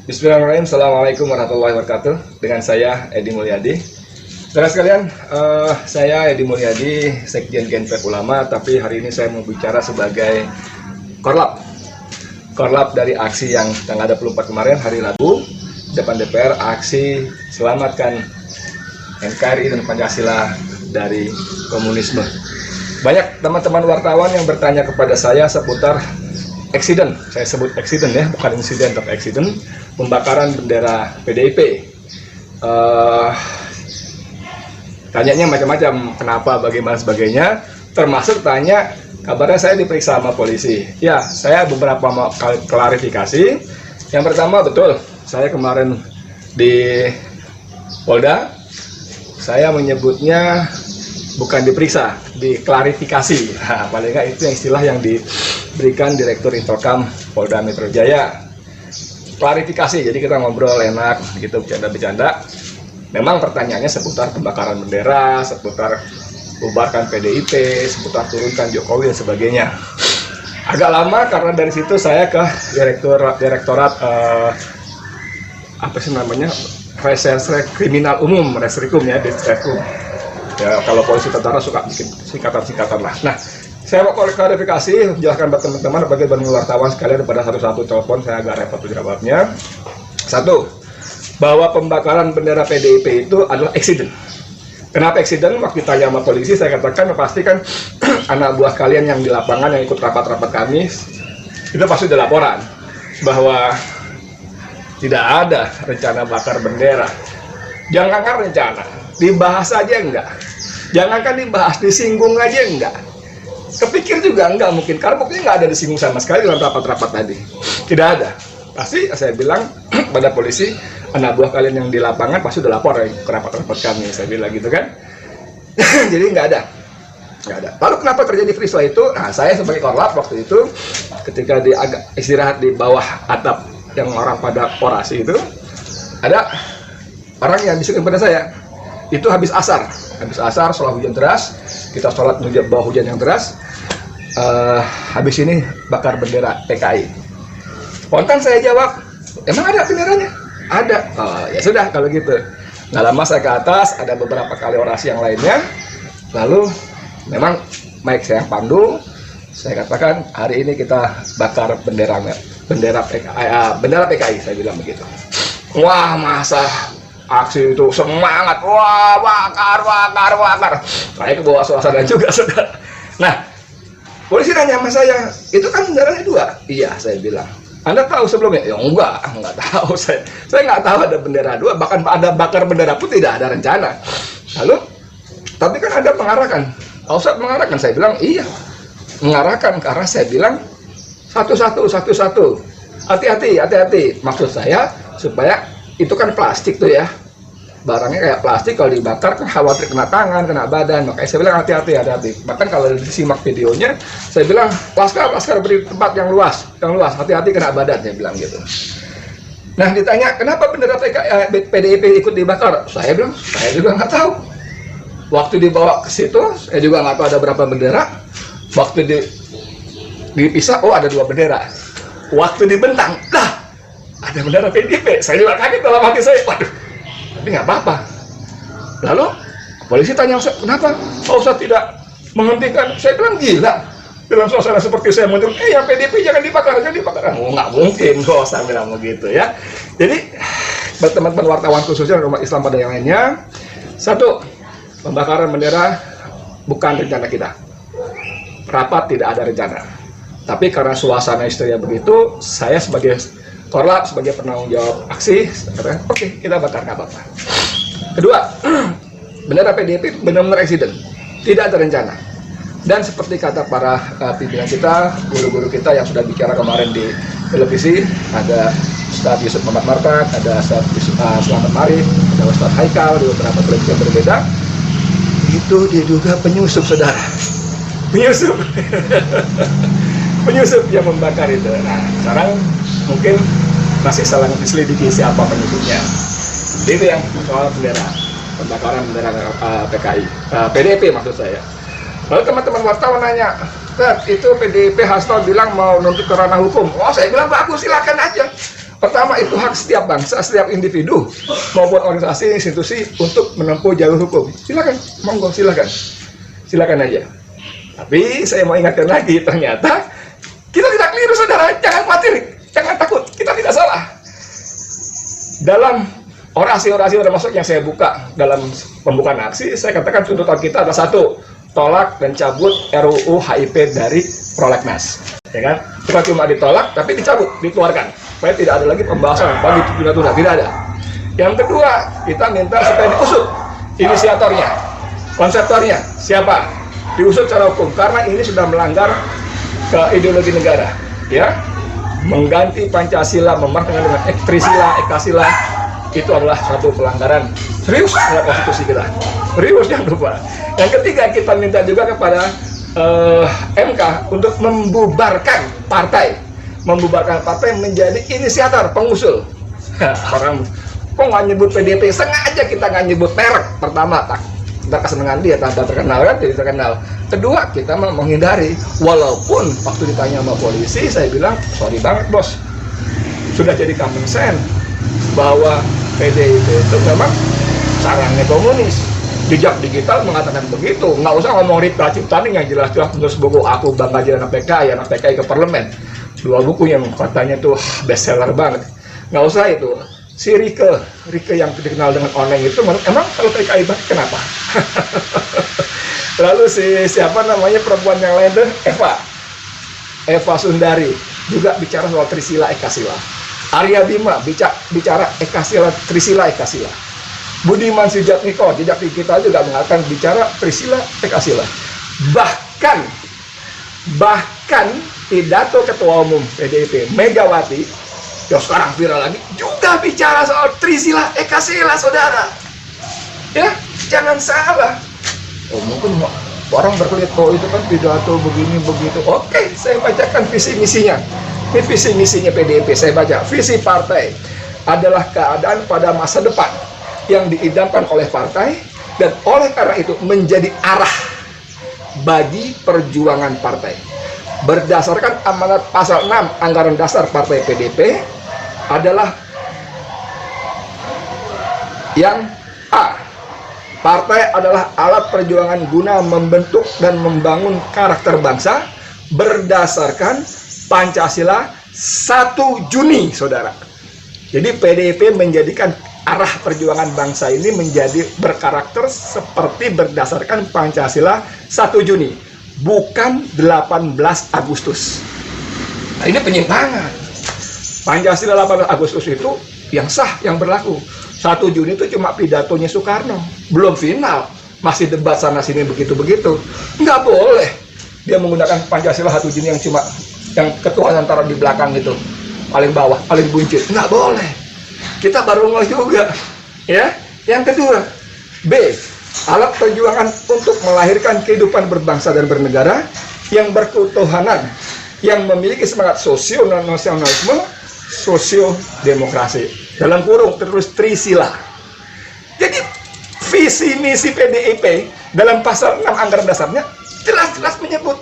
Bismillahirrahmanirrahim. Assalamualaikum warahmatullahi wabarakatuh. Dengan saya Edi Mulyadi. Saudara sekalian, saya Edi Mulyadi, Sekjen Gnpf Ulama, tapi hari ini saya mau bicara sebagai Korlap. Korlap dari aksi yang tanggal 24 kemarin, hari Rabu, depan DPR, aksi selamatkan NKRI dan Pancasila dari komunisme. Banyak teman-teman wartawan yang bertanya kepada saya seputar eksiden, saya sebut eksiden ya, bukan insiden tapi eksiden, pembakaran bendera PDIP. Tanyanya macam-macam, kenapa, bagaimana, sebagainya, termasuk tanya kabarnya saya diperiksa sama polisi. Ya, saya beberapa kali klarifikasi. Yang pertama, betul, saya kemarin di Polda, saya menyebutnya bukan diperiksa, diklarifikasi. Nah, paling nggak itu yang istilah yang diberikan Direktur Infocam Polda Metro Jaya. Klarifikasi, jadi kita ngobrol enak, gitu, bercanda-bercanda. Memang pertanyaannya seputar pembakaran bendera, seputar bubarkan PDIP, seputar turunkan Jokowi dan sebagainya. Agak lama karena dari situ saya ke Direktorat apa sih namanya, Reserse Kriminal Umum, Resrikum ya, Ditreskrim. Ya, kalau polisi tentara suka bikin singkatan-singkatan lah. Nah, saya mau klarifikasi, jelaskan buat teman-teman bagi wartawan sekalian pada satu-satu telepon, saya agak repot jawabnya. Satu, bahwa pembakaran bendera PDIP itu adalah eksiden. Kenapa eksiden? Waktu ditanya sama polisi, saya katakan pastikan anak buah kalian yang di lapangan yang ikut rapat-rapat kami, itu pasti ada laporan bahwa tidak ada rencana bakar bendera. Jangankan rencana, dibahas aja enggak. Jangankan dibahas, disinggung aja enggak. Kepikir juga enggak mungkin, karena buktinya enggak ada disinggung sama sekali dalam rapat-rapat tadi. Tidak ada. Pasti saya bilang pada polisi, anak buah kalian yang di lapangan pasti udah lapor ya, ke rapat-rapat kami, saya bilang gitu kan. Jadi enggak ada. Enggak ada. Lalu kenapa terjadi peristiwa itu? Nah, saya sebagai Korlap waktu itu, ketika di agak istirahat di bawah atap yang orang pada orasi itu, ada orang yang bisikin pada saya. Itu habis asar setelah hujan deras, kita sholat bawah hujan yang deras, habis ini bakar bendera PKI. Spontan saya jawab, emang ada benderanya? Ada. Oh, ya sudah kalau gitu. Nggak lama saya ke atas, ada beberapa kali orasi yang lainnya, lalu memang mic saya yang pandu, saya katakan hari ini kita bakar bendera PKI, saya bilang begitu. Wah, masa aksi itu semangat, wah, bakar. Saya ke bawah suasana juga, saudara. Nah, polisi nanya sama saya, itu kan benderanya dua. Iya, saya bilang. Anda tahu sebelumnya? Ya enggak tahu. Saya nggak tahu ada bendera dua, bahkan ada bakar bendera pun tidak ada rencana. Lalu, tapi kan Anda mengarahkan. Pak Ustadz mengarahkan, saya bilang iya. Mengarahkan karena saya bilang satu-satu. Hati-hati. Maksud saya supaya itu kan plastik tuh ya, barangnya kayak plastik, kalau dibakar kan khawatir kena tangan, kena badan, makanya saya bilang hati-hati. Bahkan kalau disimak videonya, saya bilang laskar beri tempat yang luas, hati-hati kena badan, saya bilang gitu. Nah, ditanya kenapa bendera PDIP ikut dibakar, saya bilang saya juga nggak tahu. Waktu dibawa ke situ, saya juga nggak tahu ada berapa bendera. Waktu dipisah, oh ada 2 bendera. Waktu dibentang, ada bendera PDIP, saya juga kaget dalam hati saya, waduh, tapi nggak apa-apa. Lalu polisi tanya, kenapa Pak Ustadz tidak menghentikan? Saya bilang gila, dalam suasana seperti saya muncul, yang PDIP jangan dibakar. Oh, nggak mungkin, saya bilang begitu ya. Jadi, buat teman-teman wartawan khususnya umat Islam pada yang lainnya, satu, pembakaran bendera bukan rencana kita. Rapat tidak ada rencana. Tapi karena suasana histeria begitu, saya sebagai Korlap, sebagai penanggung jawab aksi, katakan, oke, kita bakar, nggak apa-apa. Kedua, bendera PDIP benar-benar eksiden, tidak ada rencana. Dan seperti kata para pimpinan kita, guru-guru kita yang sudah bicara kemarin di televisi, ada Ustadz Yusuf Muhammad Martak, ada Ustadz Selamat Marif, ada Ustadz Haikal di beberapa televisi yang berbeda, itu diduga penyusup, saudara. Penyusup yang membakar itu. Nah, sekarang mungkin masih salah diselidiki siapa penyusupnya. Jadi itu yang soal bendera, pembakaran bendera PDIP maksud saya. Lalu teman-teman wartawan nanya, itu PDIP Hasto bilang mau nuntut ke ranah hukum. Oh, saya bilang bagus, silakan aja. Pertama, itu hak setiap bangsa, setiap individu maupun organisasi, institusi untuk menempuh jalur hukum. Silakan, monggo silakan, silakan aja. Tapi saya mau ingatkan lagi, ternyata kita tidak keliru, saudara. Jangan khawatir, jangan takut, kita tidak salah. Dalam orasi-orasi termasuk yang saya buka dalam pembukaan aksi, saya katakan tuntutan kita ada satu, tolak dan cabut RUU HIP dari prolegnas, ya kan? Bukan cuma ditolak, tapi dicabut, dikeluarkan, supaya tidak ada lagi pembahasan bagi tunda-tunda, tidak ada. Yang kedua, kita minta supaya diusut inisiatornya, konseptornya, siapa? Diusut secara hukum, karena ini sudah melanggar ke ideologi negara, ya, mengganti Pancasila, memartakan dengan Trisila, Ekasila, itu adalah satu pelanggaran serius terhadap konstitusi kita. Serius, jangan lupa. Yang ketiga, kita minta juga kepada MK untuk membubarkan partai menjadi inisiator, pengusul. Orang kok nggak nyebut PDP, sengaja kita nggak nyebut merek. Pertama, kita kesenangan dia, tanpa terkenal kan, jadi terkenal. Kedua, kita menghindari, walaupun waktu ditanya sama polisi, saya bilang, sorry banget bos, sudah jadi common sense bahwa PDIP itu memang sarangnya komunis. Jejak digital mengatakan begitu. Nggak usah ngomong Ripka Ciptaning yang jelas-jelas menulis buku Aku Bangga Jadi Anak PKI, Anak PKI ke Parlemen. Dua buku yang katanya tuh bestseller banget. Nggak usah itu. Si Rike yang dikenal dengan Oneng itu, emang kalau PKI banget kenapa? Lalu siapa namanya perempuan yang lain tuh, Eva Sundari juga bicara soal Trisila Ekasila. Arya Bima bicara Ekasila, Trisila Ekasila. Budiman Sujatmiko, jejak kita juga mengatakan bicara Trisila Ekasila. Bahkan pidato Ketua Umum PDIP Megawati yang sekarang viral lagi juga bicara soal Trisila Ekasila, saudara. Ya, jangan salah. Oh, mungkin orang berkelit, oh itu kan pidato begini begitu. Oke, saya bacakan visi misinya. Ini visi misinya PDIP, saya baca. Visi partai adalah keadaan pada masa depan yang diidamkan oleh partai, dan oleh karena itu menjadi arah bagi perjuangan partai. Berdasarkan amanat pasal 6 Anggaran Dasar Partai PDIP adalah yang A. Partai adalah alat perjuangan guna membentuk dan membangun karakter bangsa berdasarkan Pancasila 1 Juni, saudara. Jadi PDIP menjadikan arah perjuangan bangsa ini menjadi berkarakter seperti berdasarkan Pancasila 1 Juni, bukan 18 Agustus. Nah, ini penyimpangan. Pancasila 18 Agustus itu yang sah, yang berlaku. 1 Juni itu cuma pidatonya Soekarno, belum final, masih debat sana sini begitu-begitu. Nggak boleh dia menggunakan Pancasila 1 Juni yang cuma yang ketua antara di belakang itu, paling bawah, paling buncit. Nggak boleh. Kita baru ngeh juga, ya. Yang kedua, B, alat perjuangan untuk melahirkan kehidupan berbangsa dan bernegara yang berketuhanan, yang memiliki semangat sosio-nasionalisme, sosio-demokrasi. Dalam kurung terus Trisila. Jadi visi misi PDIP dalam pasal 6 Anggaran Dasarnya jelas-jelas menyebut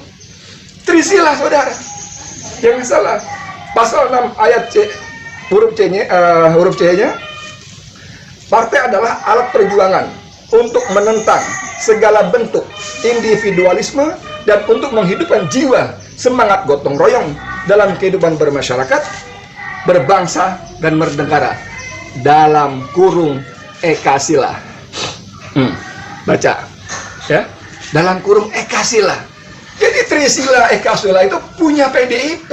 Trisila, saudara. Yang salah, pasal 6 ayat C, huruf C-nya, partai adalah alat perjuangan untuk menentang segala bentuk individualisme dan untuk menghidupkan jiwa semangat gotong royong dalam kehidupan bermasyarakat, berbangsa, dan bernegara. Dalam kurung Ekasila. Baca, ya. Dalam kurung Ekasila. Jadi Trisila Ekasila itu punya PDIP.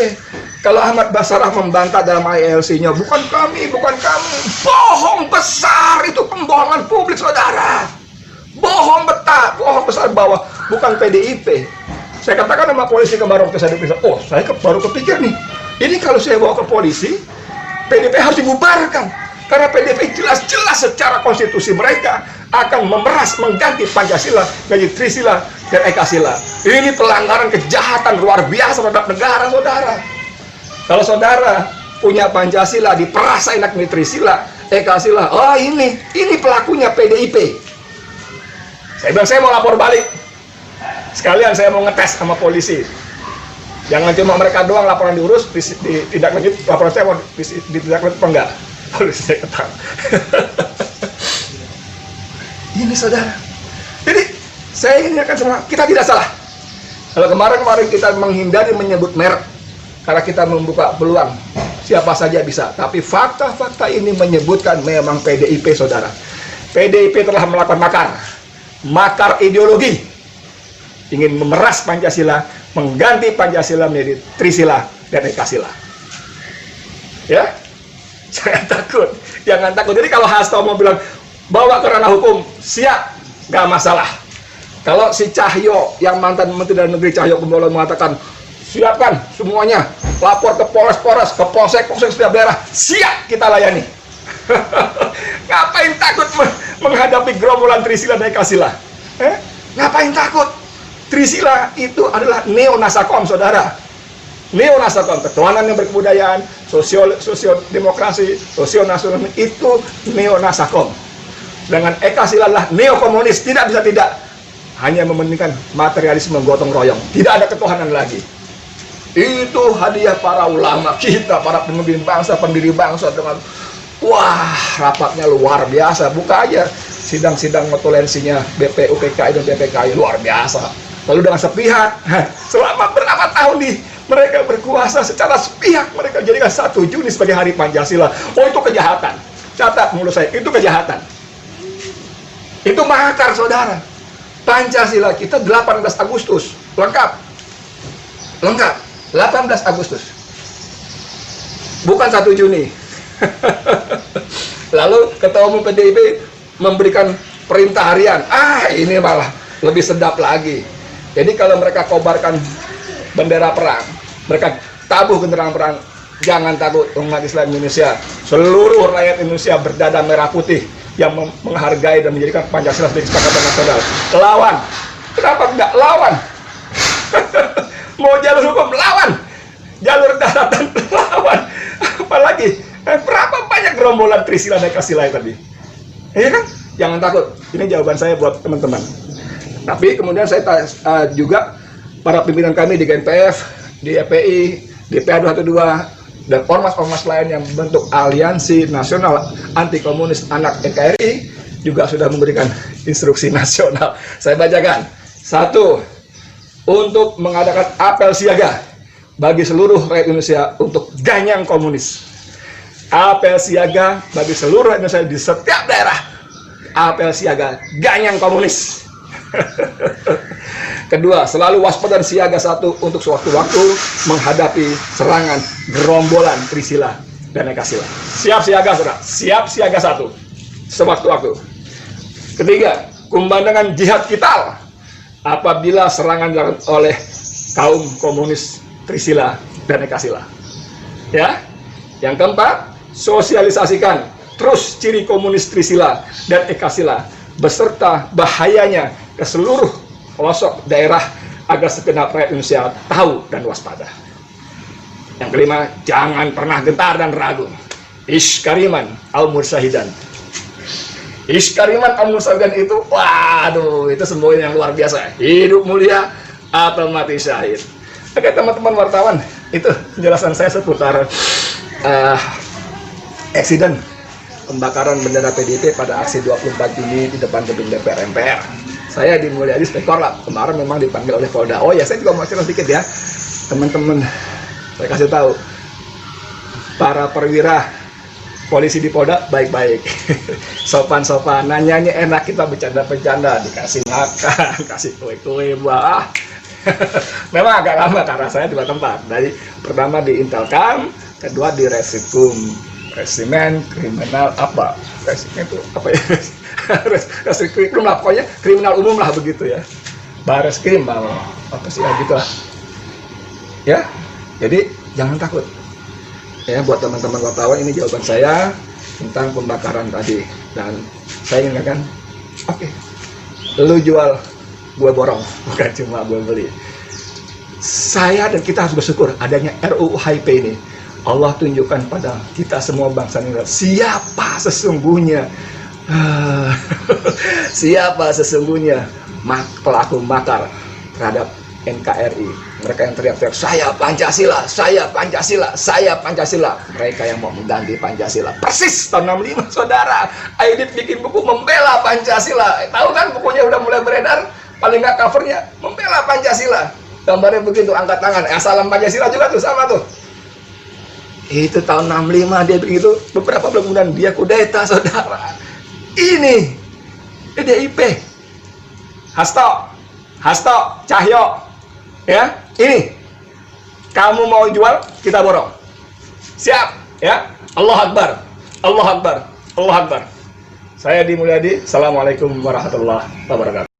Kalau Ahmad Basarah membantah dalam ILC-nya, bukan kami. Bohong besar, itu pembohongan publik, saudara. Bohong besar bahwa bukan PDIP. Saya katakan sama polisi kemarin waktu saya diperiksa, oh saya baru kepikir nih, ini kalau saya bawa ke polisi, PDIP harus dibubarkan. Karena PDIP jelas-jelas secara konstitusi mereka akan memeras, mengganti Pancasila menjadi Trisila dan Ekasila. Ini pelanggaran kejahatan luar biasa terhadap negara, saudara. Kalau saudara punya Pancasila diperas enak nih Trisila, Ekasila, oh ini pelakunya PDIP. Saya bilang saya mau lapor balik. Sekalian saya mau ngetes sama polisi. Jangan cuma mereka doang laporan diurus, tidak lanjut laporan saya mau tidak lanjut apa enggak? Polisi saya ketang. Ini saudara. Jadi saya ingin ingatkan semua, kita tidak salah. Kalau kemarin kita menghindari menyebut merek karena kita membuka peluang siapa saja bisa. Tapi fakta-fakta ini menyebutkan memang PDIP, saudara. PDIP telah melakukan makar ideologi, ingin memeras Pancasila, mengganti Pancasila menjadi Trisila dan Ekasila. Ya, jangan takut. Jadi kalau Hasto mau bilang bawa ke ranah hukum, siap, nggak masalah. Kalau si Cahyo yang mantan Menteri Dalam Negeri Cahyo Kumolo mengatakan siapkan semuanya, lapor ke Polres, ke Polsek setiap daerah, siap kita layani. Ngapain takut menghadapi gerombolan Trisila dan Ekasila? Ngapain takut? Trisila itu adalah neo-nasakom, saudara. Neo-nasakom, ketuhanan yang berkebudayaan, sosio-demokrasi, sosio-nasionalisme, itu neo-nasakom. Dengan Ekasila adalah neo-komunis, tidak bisa tidak. Hanya mementingkan materialisme gotong royong. Tidak ada ketuhanan lagi. Itu hadiah para ulama kita, para pemimpin bangsa, pendiri bangsa dengan wah, rapatnya luar biasa. Buka aja sidang-sidang notulensinya BPU, PKI dan PPKI, luar biasa. Lalu dengan sepihak, selama berapa tahun mereka berkuasa secara sepihak, mereka jadikan 1 Juni sebagai hari Pancasila. Oh, itu kejahatan. Catat mulut saya, itu kejahatan. Itu makar, saudara. Pancasila kita 18 Agustus, lengkap, 18 Agustus, bukan 1 Juni. Lalu Ketua Umum PDIP memberikan perintah harian. Ini malah lebih sedap lagi. Jadi kalau mereka kobarkan bendera perang, mereka tabuh genderang perang, jangan takut, umat Islam Indonesia, seluruh rakyat Indonesia berdada merah putih yang menghargai dan menjadikan Pancasila sebagai kesepakatan nasional. Lawan. Kenapa enggak lawan? Mau jalur hukum, lawan. Jalur daratan, lawan. Apalagi berapa banyak gerombolan Trisila dan Ekasila tadi? Iya kan? Jangan takut. Ini jawaban saya buat teman-teman. Tapi kemudian saya juga para pimpinan kami di GNPF, di EPI, di PA212, dan ormas-ormas lain yang membentuk Aliansi Nasional Anti Komunis Anak NKRI juga sudah memberikan instruksi nasional. Saya bacakan. 1. Untuk mengadakan apel siaga bagi seluruh rakyat Indonesia untuk ganyang komunis. Apel siaga bagi seluruh rakyat Indonesia di setiap daerah. Apel siaga ganyang komunis. Kedua, selalu waspada dan siaga 1 untuk sewaktu-waktu menghadapi serangan gerombolan Trisila dan Ekasila. Siap siaga, saudara. Siap siaga 1 sewaktu-waktu. Ketiga, kumandangkan jihad kital apabila serangan dilakukan oleh kaum komunis Trisila dan Ekasila. Ya. Yang keempat, sosialisasikan terus ciri komunis Trisila dan Ekasila beserta bahayanya ke seluruh pelosok daerah agar segenap rakyat Indonesia tahu dan waspada. Yang kelima, jangan pernah gentar dan ragu. Iskariman al-mursyahidan. Iskariman al-mursyahidan itu, waduh, itu semboyan yang luar biasa. Hidup mulia atau mati syahid. Oke, teman-teman wartawan, itu penjelasan saya seputar eksiden pembakaran bendera PDIP pada aksi 24 Juni di depan gedung DPR MPR. Saya di Mulyadi Spektorlap, kemarin memang dipanggil oleh Polda. Oh ya, saya juga mau cerita sedikit ya, teman-teman. Saya kasih tahu, para perwira polisi di Polda baik-baik, sopan-sopan, nanyanya enak, kita bercanda-bercanda, dikasih makan, kasih kue-kue, buah. Memang agak lama karena saya dua tempat. Dari pertama di Intelkam, kedua di Resimen Kriminal apa? Resimen itu apa ya? Reskrim lah, pokoknya kriminal umum lah begitu ya. Bareskrim apa sih ya gitu lah. Ya, jadi jangan takut. Ya, buat teman-teman wartawan, ini jawaban saya tentang pembakaran tadi. Dan saya ingatkan, oke, lu jual, gue borong, bukan cuma gue beli. Saya dan kita harus bersyukur adanya RUU HIP ini. Allah tunjukkan pada kita semua bangsa Indonesia siapa sesungguhnya siapa sesungguhnya pelaku makar terhadap NKRI. Mereka yang teriak-teriak, saya Pancasila, saya Pancasila, saya Pancasila. Mereka yang mau mengganti Pancasila. Persis tahun 65, saudara. Aidit bikin buku membela Pancasila. Tahu kan bukunya udah mulai beredar? Paling nggak covernya, membela Pancasila. Gambarnya begitu, angkat tangan. Salam Pancasila juga tuh, sama tuh. Itu tahun 65 dia begitu. Beberapa bulan kemudian dia kudeta, saudara. Ini PDIP. Hasto, Cahyo. Ya, ini. Kamu mau jual, kita borong. Siap, ya. Allah Akbar. Allah Akbar. Allah Akbar. Saya Di Mulyadi. Assalamualaikum warahmatullahi wabarakatuh.